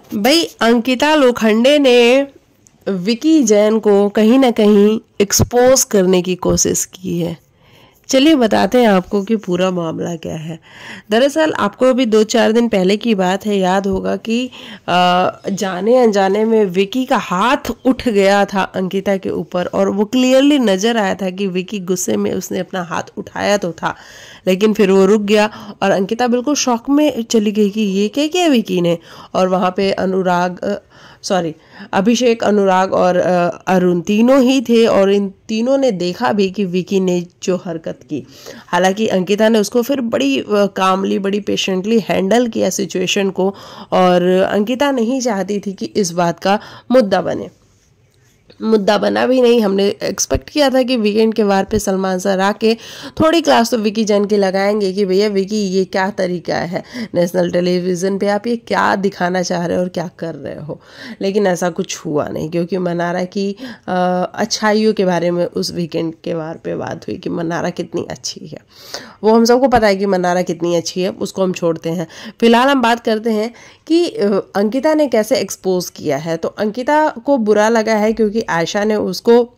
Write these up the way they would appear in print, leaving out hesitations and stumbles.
भाई अंकिता लोखंडे ने विकी जैन को कहीं ना कहीं एक्सपोज करने की कोशिश की है। चलिए बताते हैं आपको कि पूरा मामला क्या है। दरअसल आपको अभी 2-4 दिन पहले की बात है, याद होगा कि जाने अनजाने में विकी का हाथ उठ गया था अंकिता के ऊपर, और वो क्लियरली नज़र आया था कि विकी गुस्से में उसने अपना हाथ उठाया तो था, लेकिन फिर वो रुक गया और अंकिता बिल्कुल शॉक में चली गई कि ये क्या किया विकी ने। और वहाँ पे अभिषेक, अनुराग और अरुण तीनों ही थे, और इन तीनों ने देखा भी कि विकी ने जो हरकत की। हालांकि अंकिता ने उसको फिर बड़ी कामली, बड़ी पेशेंटली हैंडल किया सिचुएशन को, और अंकिता नहीं चाहती थी कि इस बात का मुद्दा बना भी नहीं। हमने एक्सपेक्ट किया था कि वीकेंड के वार पे सलमान सर आके थोड़ी क्लास तो विकी जैन की लगाएंगे कि भैया विकी ये क्या तरीका है, नेशनल टेलीविज़न पे आप ये क्या दिखाना चाह रहे हो और क्या कर रहे हो। लेकिन ऐसा कुछ हुआ नहीं, क्योंकि मनारा की अच्छाइयों के बारे में उस वीकेंड के वार पे बात हुई कि मनारा कितनी अच्छी है। वो हम सबको पता है कि मनारा कितनी अच्छी है, उसको हम छोड़ते हैं। फिलहाल हम बात करते हैं कि अंकिता ने कैसे एक्सपोज किया है। तो अंकिता को बुरा लगा है क्योंकि आयशा ने उसको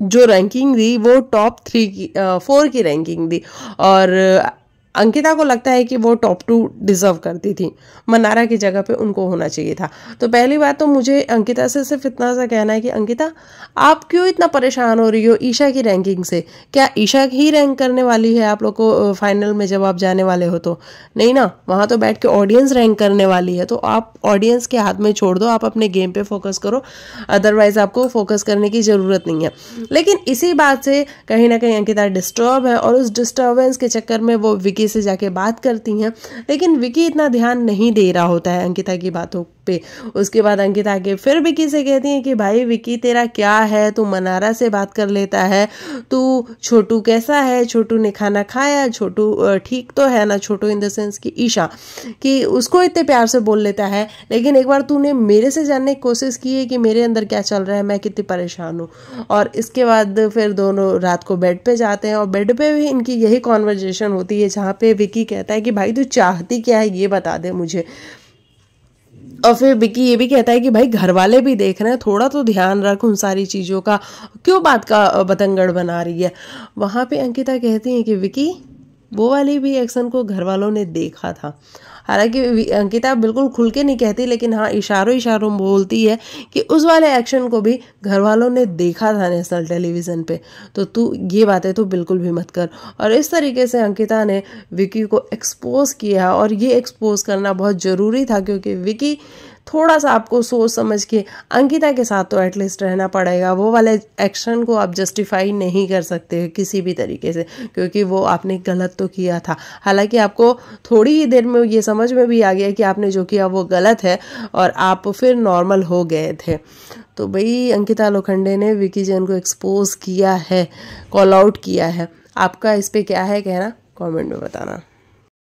जो रैंकिंग दी वो टॉप 4 की रैंकिंग दी, और अंकिता को लगता है कि वो टॉप 2 डिज़र्व करती थी, मनारा की जगह पे उनको होना चाहिए था। तो पहली बात तो मुझे अंकिता से सिर्फ इतना सा कहना है कि अंकिता, आप क्यों इतना परेशान हो रही हो ईशा की रैंकिंग से? क्या ईशा ही रैंक करने वाली है आप लोग को फाइनल में जब आप जाने वाले हो? तो नहीं ना, वहाँ तो बैठ के ऑडियंस रैंक करने वाली है। तो आप ऑडियंस के हाथ में छोड़ दो, आप अपने गेम पे फोकस करो, अदरवाइज आपको फोकस करने की ज़रूरत नहीं है। लेकिन इसी बात से कहीं ना कहीं अंकिता डिस्टर्ब है, और उस डिस्टर्बेंस के चक्कर में वो विकी से जाके बात करती हैं, लेकिन विकी इतना ध्यान नहीं दे रहा होता है अंकिता की बातों पे। उसके बाद अंकिता के फिर विकी से कहती हैं कि भाई विकी तेरा क्या है, तू मनारा से बात कर लेता है, तू छोटू कैसा है, छोटू ने खाना खाया, छोटू ठीक तो है ना, छोटू इन द सेंस कि ईशा, कि उसको इतने प्यार से बोल लेता है। लेकिन एक बार तूने मेरे से जानने की कोशिश की है कि मेरे अंदर क्या चल रहा है, मैं कितनी परेशान हूँ। और इसके बाद फिर दोनों रात को बेड पे जाते हैं, और बेड पे भी इनकी यही कॉन्वर्जेशन होती है, जहाँ पे विकी कहता है कि भाई तू चाहती क्या है ये बता दे मुझे। और फिर विकी ये भी कहता है कि भाई घर वाले भी देख रहे हैं, थोड़ा तो ध्यान रख उन सारी चीज़ों का, क्यों बात का बतंगड़ बना रही है। वहाँ पे अंकिता कहती है कि विकी, वो वाली भी एक्शन को घर वालों ने देखा था। हालांकि अंकिता बिल्कुल खुल के नहीं कहती, लेकिन हाँ इशारों इशारों में बोलती है कि उस वाले एक्शन को भी घर वालों ने देखा था नेशनल टेलीविज़न पे, तो तू ये बातें तो बिल्कुल भी मत कर। और इस तरीके से अंकिता ने विकी को एक्सपोज किया, और ये एक्सपोज करना बहुत ज़रूरी था, क्योंकि विकी थोड़ा सा आपको सोच समझ के अंकिता के साथ तो एटलीस्ट रहना पड़ेगा। वो वाले एक्शन को आप जस्टिफाई नहीं कर सकते किसी भी तरीके से, क्योंकि वो आपने गलत तो किया था। हालांकि आपको थोड़ी ही देर में ये समझ में भी आ गया कि आपने जो किया वो गलत है, और आप फिर नॉर्मल हो गए थे। तो भाई अंकिता लोखंडे ने विकी जैन को एक्सपोज किया है, कॉल आउट किया है। आपका इस पर क्या है कहना, कॉमेंट में बताना।